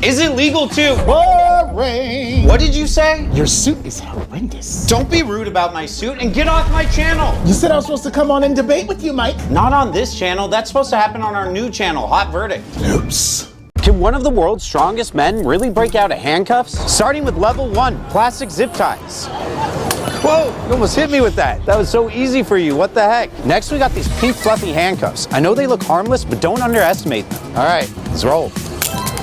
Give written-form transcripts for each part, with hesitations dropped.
Is it legal to? Boring. What did you say? Your suit is horrendous. Don't be rude about my suit and get off my channel. You said I was supposed to come on and debate with you, Mike. Not on this channel. That's supposed to happen on our new channel, Hot Verdict. Oops. Can one of the world's strongest men really break out of handcuffs? Starting with level 1, plastic zip ties. Whoa, you almost hit me with that. That was so easy for you, what the heck? Next we got these pink fluffy handcuffs. I know they look harmless, but don't underestimate them. All right, let's roll.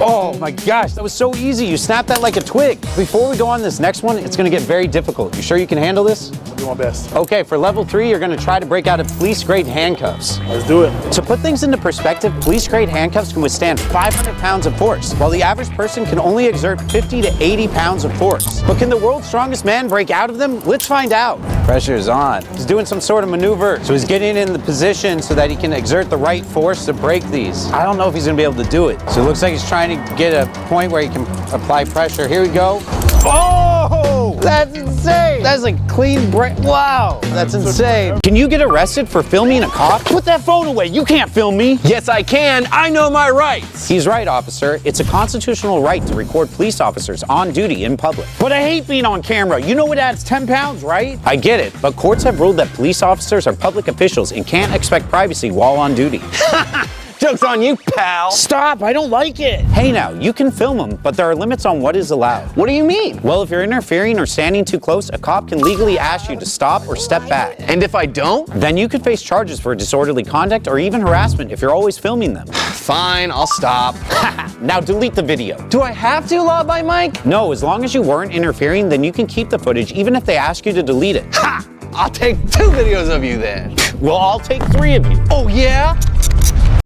Oh my gosh, that was so easy. You snapped that like a twig. Before we go on this next one, it's gonna get very difficult. You sure you can handle this? I'll do my best. Okay, for level 3, you're gonna try to break out of police-grade handcuffs. Let's do it. To put things into perspective, police-grade handcuffs can withstand 500 pounds of force, while the average person can only exert 50 to 80 pounds of force. But can the world's strongest man break out of them? Let's find out. Pressure is on. He's doing some sort of maneuver, so he's getting in the position so that he can exert the right force to break these. I don't know if he's gonna be able to do it. So it looks like he's trying to get a point where he can apply pressure. Here we go. Oh, that's insane. That's like clean break. Wow, that's insane. Can you get arrested for filming a cop? Put that phone away. You can't film me. Yes, I can. I know my rights. He's right, officer. It's a constitutional right to record police officers on duty in public. But I hate being on camera. You know it adds 10 pounds, right? I get it, but courts have ruled that police officers are public officials and can't expect privacy while on duty. Joke's on you, pal. Stop, I don't like it. Hey now, you can film them, but there are limits on what is allowed. What do you mean? Well, if you're interfering or standing too close, a cop can legally ask you to stop or step back. And if I don't? Then you could face charges for disorderly conduct or even harassment if you're always filming them. Fine, I'll stop. Now delete the video. Do I have to, Law by Mike? No, as long as you weren't interfering, then you can keep the footage even if they ask you to delete it. Ha! I'll take 2 videos of you then. Well, I'll take 3 of you. Oh yeah?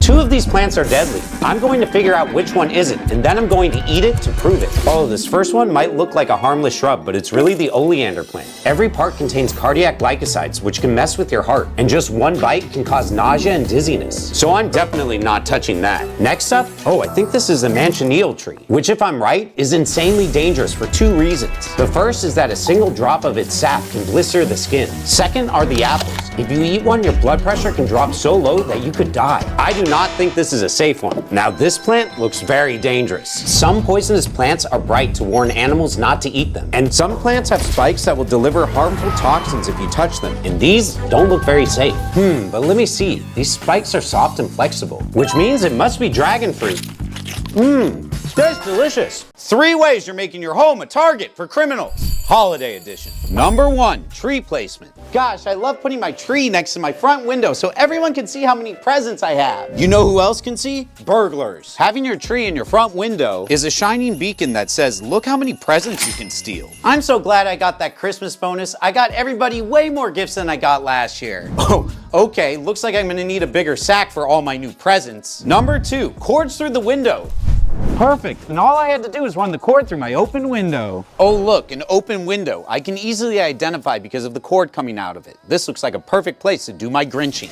2 of these plants are deadly. I'm going to figure out which one isn't, and then I'm going to eat it to prove it. Oh, this first one might look like a harmless shrub, but it's really the oleander plant. Every part contains cardiac glycosides, which can mess with your heart, and just one bite can cause nausea and dizziness. So I'm definitely not touching that. Next up, oh, I think this is a manchineel tree, which if I'm right, is insanely dangerous for 2 reasons. The first is that a single drop of its sap can blister the skin. Second are the apples. If you eat one, your blood pressure can drop so low that you could die. I do not think this is a safe one. Now this plant looks very dangerous. Some poisonous plants are bright to warn animals not to eat them. And some plants have spikes that will deliver harmful toxins if you touch them. And these don't look very safe. But let me see. These spikes are soft and flexible, which means it must be dragon fruit. That's delicious. 3 ways you're making your home a target for criminals. Holiday edition. Number 1, tree placement. Gosh, I love putting my tree next to my front window so everyone can see how many presents I have. You know who else can see? Burglars. Having your tree in your front window is a shining beacon that says, look how many presents you can steal. I'm so glad I got that Christmas bonus. I got everybody way more gifts than I got last year. Oh, okay, looks like I'm gonna need a bigger sack for all my new presents. Number 2, cords through the window. Perfect, and all I had to do is run the cord through my open window. Oh look, an open window. I can easily identify because of the cord coming out of it. This looks like a perfect place to do my Grinching.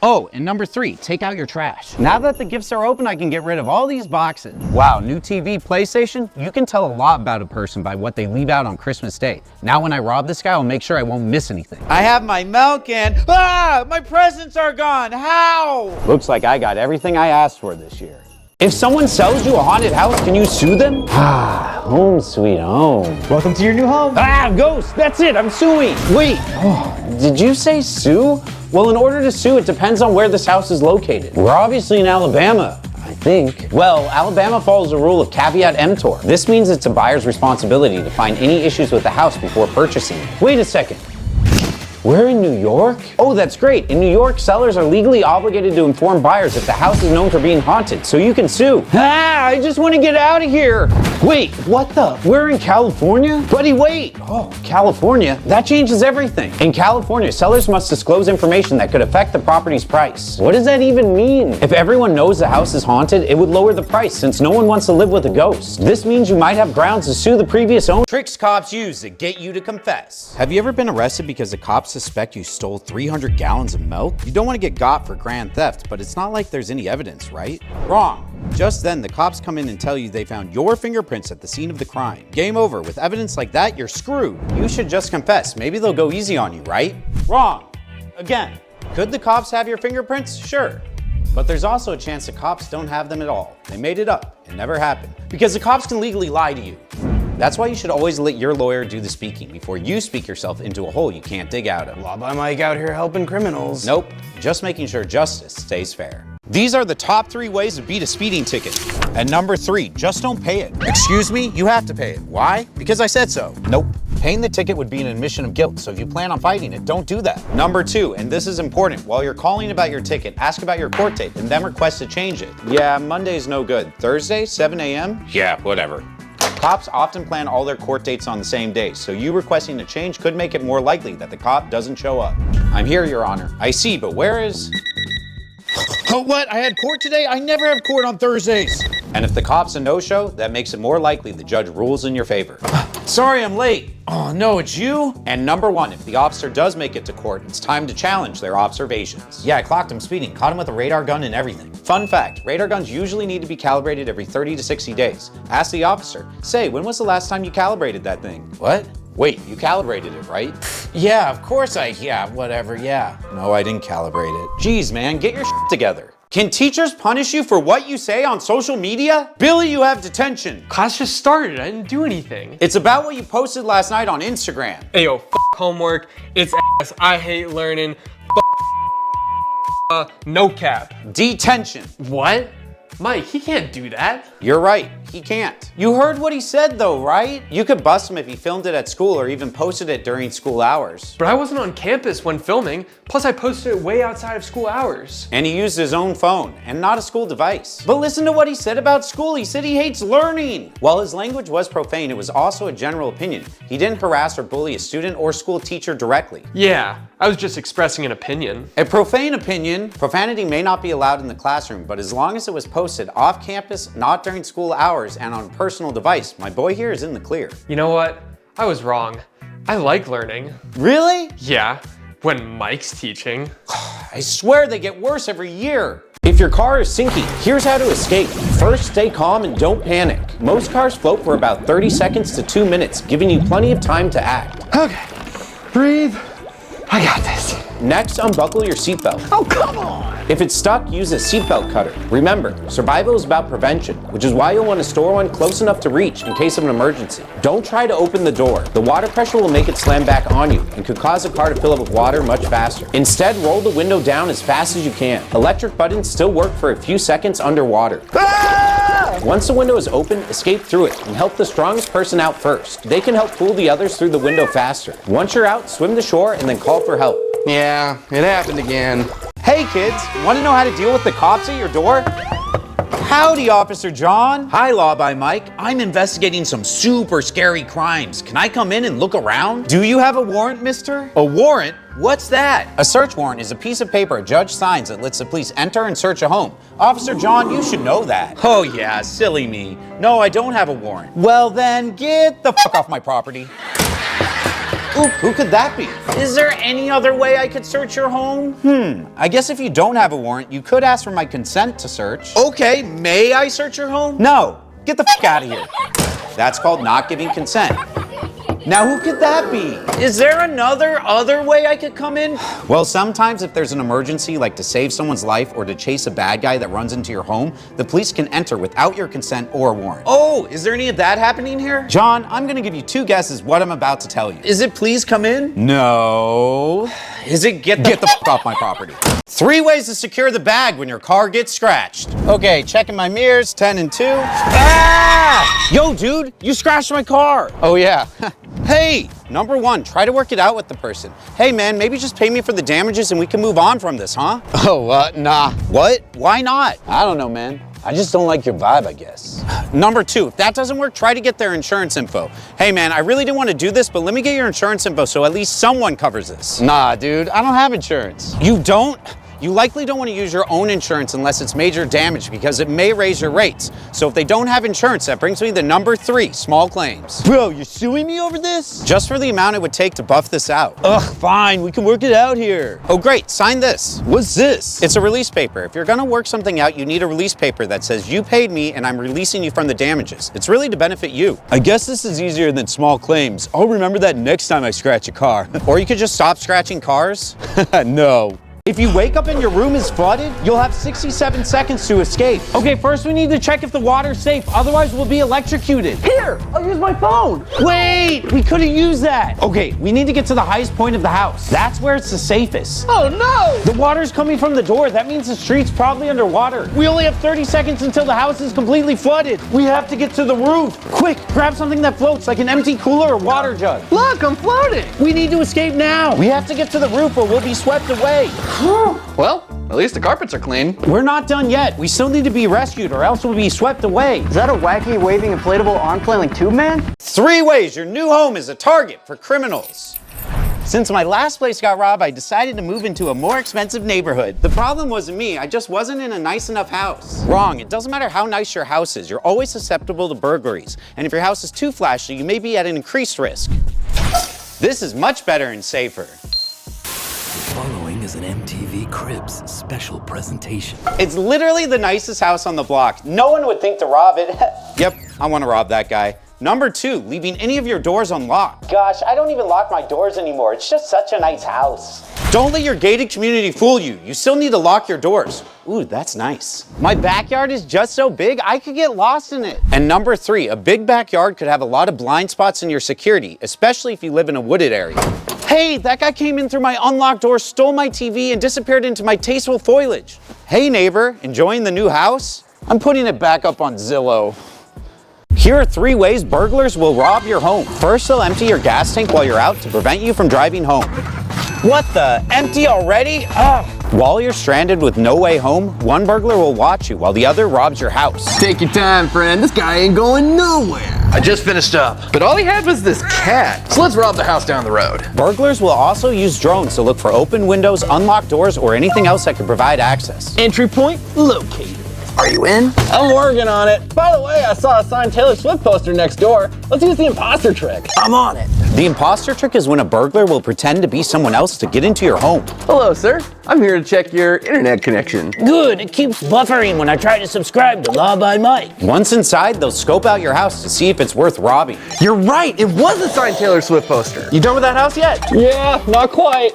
Oh, and number 3, take out your trash. Now that the gifts are open, I can get rid of all these boxes. Wow, new TV, PlayStation? You can tell a lot about a person by what they leave out on Christmas Day. Now when I rob this guy, I'll make sure I won't miss anything. I have my milk and, my presents are gone, how? Looks like I got everything I asked for this year. If someone sells you a haunted house, can you sue them? Home sweet home. Welcome to your new home. Ghost, that's it, I'm suing. Wait, did you say sue? Well, in order to sue, it depends on where this house is located. We're obviously in Alabama, I think. Well, Alabama follows the rule of caveat emptor. This means it's a buyer's responsibility to find any issues with the house before purchasing it. Wait a second. We're in New York? Oh, that's great. In New York, sellers are legally obligated to inform buyers if the house is known for being haunted, so you can sue. I just want to get out of here. Wait, what the? We're in California? Buddy, wait. Oh, California? That changes everything. In California, sellers must disclose information that could affect the property's price. What does that even mean? If everyone knows the house is haunted, it would lower the price since no one wants to live with a ghost. This means you might have grounds to sue the previous owner. Tricks cops use to get you to confess. Have you ever been arrested because the cops suspect you stole 300 gallons of milk? You don't want to get got for grand theft, but it's not like there's any evidence, right? Wrong. Just then, the cops come in and tell you they found your fingerprints at the scene of the crime. Game over. With evidence like that, you're screwed. You should just confess. Maybe they'll go easy on you, right? Wrong. Again. Could the cops have your fingerprints? Sure. But there's also a chance the cops don't have them at all. They made it up. It never happened. Because the cops can legally lie to you. That's why you should always let your lawyer do the speaking before you speak yourself into a hole you can't dig out of. Law by Mike out here helping criminals. Nope, just making sure justice stays fair. These are the top 3 ways to beat a speeding ticket. And number 3, just don't pay it. Excuse me, you have to pay it. Why? Because I said so. Nope. Paying the ticket would be an admission of guilt, so if you plan on fighting it, don't do that. Number 2, and this is important, while you're calling about your ticket, ask about your court date and then request to change it. Yeah, Monday's no good. Thursday, 7 a.m.? Yeah, whatever. Cops often plan all their court dates on the same day, so you requesting a change could make it more likely that the cop doesn't show up. I'm here, Your Honor. I see, but where is... Oh, what? I had court today? I never have court on Thursdays. And if the cop's a no-show, that makes it more likely the judge rules in your favor. Sorry, I'm late. Oh, no, it's you? And number 1, if the officer does make it to court, it's time to challenge their observations. Yeah, I clocked him speeding, caught him with a radar gun and everything. Fun fact, radar guns usually need to be calibrated every 30 to 60 days. Ask the officer, say, when was the last time you calibrated that thing? What? Wait, you calibrated it, right? Yeah, of course whatever, yeah. No, I didn't calibrate it. Jeez, man, get your shit together. Can teachers punish you for what you say on social media? Billy, you have detention. Class just started, I didn't do anything. It's about what you posted last night on Instagram. Hey yo, homework, it's ass, I hate learning, no cap. Detention. What? Mike, he can't do that. You're right, he can't. You heard what he said though, right? You could bust him if he filmed it at school or even posted it during school hours. But I wasn't on campus when filming, plus I posted it way outside of school hours. And he used his own phone and not a school device. But listen to what he said about school. He said he hates learning. While his language was profane, it was also a general opinion. He didn't harass or bully a student or school teacher directly. Yeah, I was just expressing an opinion. A profane opinion. Profanity may not be allowed in the classroom, but as long as it was posted off campus, not during school hours, and on a personal device, my boy here is in the clear. You know what? I was wrong. I like learning. Really? Yeah, when Mike's teaching. I swear they get worse every year. If your car is sinking, here's how to escape. First, stay calm and don't panic. Most cars float for about 30 seconds to 2 minutes, giving you plenty of time to act. Okay, breathe. I got this. Next, unbuckle your seatbelt. Oh, come on! If it's stuck, use a seatbelt cutter. Remember, survival is about prevention, which is why you'll want to store one close enough to reach in case of an emergency. Don't try to open the door. The water pressure will make it slam back on you and could cause the car to fill up with water much faster. Instead, roll the window down as fast as you can. Electric buttons still work for a few seconds underwater. Once the window is open, escape through it and help the strongest person out first. They can help pull the others through the window faster. Once you're out, swim to shore and then call for help. Yeah, it happened again. Hey kids, want to know how to deal with the cops at your door? Howdy, Officer John. Hi, Law by Mike. I'm investigating some super scary crimes. Can I come in and look around? Do you have a warrant, mister? A warrant? What's that? A search warrant is a piece of paper a judge signs that lets the police enter and search a home. Officer John, you should know that. Oh yeah, silly me. No, I don't have a warrant. Well then, get the fuck off my property. Oop, who could that be? Is there any other way I could search your home? I guess if you don't have a warrant, you could ask for my consent to search. Okay, may I search your home? No, get the fuck out of here. That's called not giving consent. Now who could that be? Is there other way I could come in? Well, sometimes if there's an emergency, like to save someone's life or to chase a bad guy that runs into your home, the police can enter without your consent or a warrant. Oh, is there any of that happening here? John, I'm gonna give you 2 guesses what I'm about to tell you. Is it please come in? No. Is it get the fuck off my property? 3 ways to secure the bag when your car gets scratched. Okay, checking my mirrors, 10 and 2. Ah! Yo, dude, you scratched my car. Oh yeah. Hey, number 1, try to work it out with the person. Hey man, maybe just pay me for the damages and we can move on from this, huh? Oh, nah. What? Why not? I don't know, man. I just don't like your vibe, I guess. Number 2, if that doesn't work, try to get their insurance info. Hey man, I really didn't want to do this, but let me get your insurance info so at least someone covers this. Nah, dude, I don't have insurance. You don't? You likely don't want to use your own insurance unless it's major damage because it may raise your rates. So if they don't have insurance, that brings me to number 3, small claims. Bro, you're suing me over this? Just for the amount it would take to buff this out. Ugh, fine, we can work it out here. Oh great, sign this. What's this? It's a release paper. If you're gonna work something out, you need a release paper that says you paid me and I'm releasing you from the damages. It's really to benefit you. I guess this is easier than small claims. I'll remember that next time I scratch a car. Or you could just stop scratching cars. No. If you wake up and your room is flooded, you'll have 67 seconds to escape. Okay, first we need to check if the water's safe, otherwise we'll be electrocuted. Here, I'll use my phone. Wait, we couldn't use that. Okay, we need to get to the highest point of the house. That's where it's the safest. Oh no! The water's coming from the door. That means the street's probably underwater. We only have 30 seconds until the house is completely flooded. We have to get to the roof. Quick, grab something that floats, like an empty cooler or water jug. Look, I'm floating. We need to escape now. We have to get to the roof or we'll be swept away. Well, at least the carpets are clean. We're not done yet. We still need to be rescued or else we'll be swept away. Is that a wacky waving inflatable arm flailing tube man? 3 ways your new home is a target for criminals. Since my last place got robbed, I decided to move into a more expensive neighborhood. The problem wasn't me, I just wasn't in a nice enough house. Wrong, it doesn't matter how nice your house is, you're always susceptible to burglaries. And if your house is too flashy, you may be at an increased risk. This is much better and safer. Following is an MTV Cribs special presentation. It's literally the nicest house on the block. No one would think to rob it. Yep, I want to rob that guy. Number 2, leaving any of your doors unlocked. Gosh, I don't even lock my doors anymore. It's just such a nice house. Don't let your gated community fool you. You still need to lock your doors. Ooh, that's nice. My backyard is just so big, I could get lost in it. And number 3, a big backyard could have a lot of blind spots in your security, especially if you live in a wooded area. Hey, that guy came in through my unlocked door, stole my TV, and disappeared into my tasteful foliage. Hey neighbor, enjoying the new house? I'm putting it back up on Zillow. Here are 3 ways burglars will rob your home. First, they'll empty your gas tank while you're out to prevent you from driving home. What the? Empty already? Ugh. While you're stranded with no way home, one burglar will watch you while the other robs your house. Take your time, friend. This guy ain't going nowhere. I just finished up, but all he had was this cat. So let's rob the house down the road. Burglars will also use drones to look for open windows, unlocked doors, or anything else that could provide access. Entry point located. Are you in? I'm working on it. By the way, I saw a signed Taylor Swift poster next door. Let's use the imposter trick. I'm on it. The imposter trick is when a burglar will pretend to be someone else to get into your home. Hello, sir. I'm here to check your internet connection. Good, it keeps buffering when I try to subscribe to Law by Mike. Once inside, they'll scope out your house to see if it's worth robbing. You're right. It was a signed Taylor Swift poster. You done with that house yet? Yeah, not quite.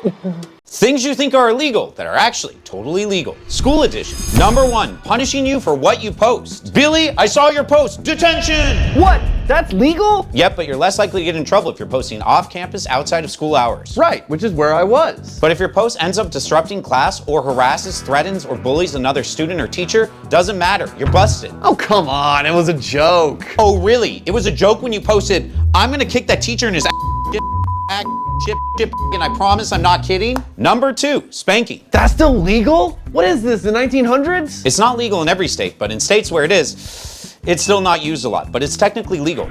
Things you think are illegal that are actually totally legal. School edition. Number 1, punishing you for what you post. Billy, I saw your post. Detention! What? That's legal? Yep, but you're less likely to get in trouble if you're posting off campus outside of school hours. Right, which is where I was. But if your post ends up disrupting class or harasses, threatens, or bullies another student or teacher, doesn't matter. You're busted. Oh, come on. It was a joke. Oh, really? It was a joke when you posted, I'm gonna kick that teacher in his and I promise I'm not kidding. Number 2, spanking. That's still legal? What is this, the 1900s? It's not legal in every state, but in states where it is, it's still not used a lot, but it's technically legal.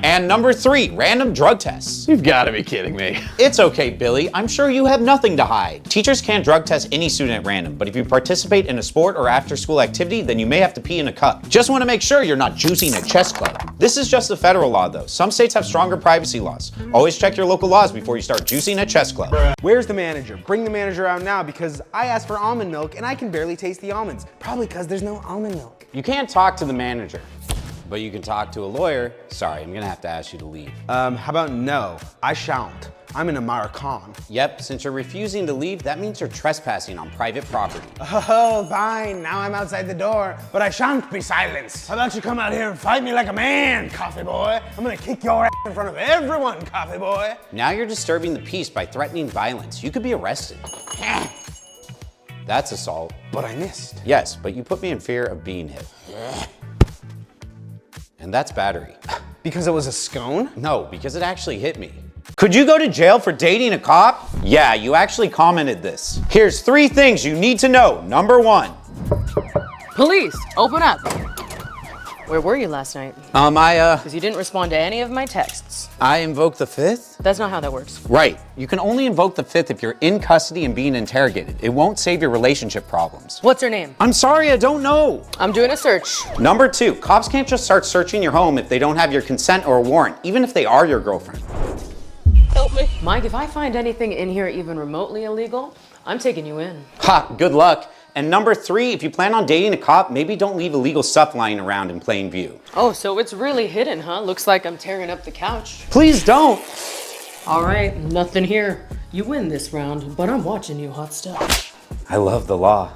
And number 3, random drug tests. You've got to be kidding me. It's okay, Billy. I'm sure you have nothing to hide. Teachers can't drug test any student at random, but if you participate in a sport or after-school activity, then you may have to pee in a cup. Just want to make sure you're not juicing a chess club. This is just a federal law, though. Some states have stronger privacy laws. Always check your local laws before you start juicing a chess club. Where's the manager? Bring the manager out now because I asked for almond milk and I can barely taste the almonds. Probably because there's no almond milk. You can't talk to the manager, but you can talk to a lawyer. Sorry, I'm gonna have to ask you to leave. How about no? I shan't. I'm an American. Yep, since you're refusing to leave, that means you're trespassing on private property. Oh, fine. Now I'm outside the door, but I shan't be silenced. How about you come out here and fight me like a man, coffee boy? I'm gonna kick your ass in front of everyone, coffee boy. Now you're disturbing the peace by threatening violence. You could be arrested. That's assault. But I missed. Yes, but you put me in fear of being hit. And that's battery. Because it was a scone? No, because it actually hit me. Could you go to jail for dating a cop? Yeah, you actually commented this. Here's 3 things you need to know. Number 1. Police, open up. Where were you last night? Because you didn't respond to any of my texts. I invoked the 5th? That's not how that works. Right. You can only invoke the 5th if you're in custody and being interrogated. It won't save your relationship problems. What's her name? I'm sorry, I don't know. I'm doing a search. Number 2, cops can't just start searching your home if they don't have your consent or a warrant, even if they are your girlfriend. Help me. Mike, if I find anything in here even remotely illegal, I'm taking you in. Ha, good luck. And number 3, if you plan on dating a cop, maybe don't leave illegal stuff lying around in plain view. Oh, so it's really hidden, huh? Looks like I'm tearing up the couch. Please don't. All right, nothing here. You win this round, but I'm watching you, hot stuff. I love the law.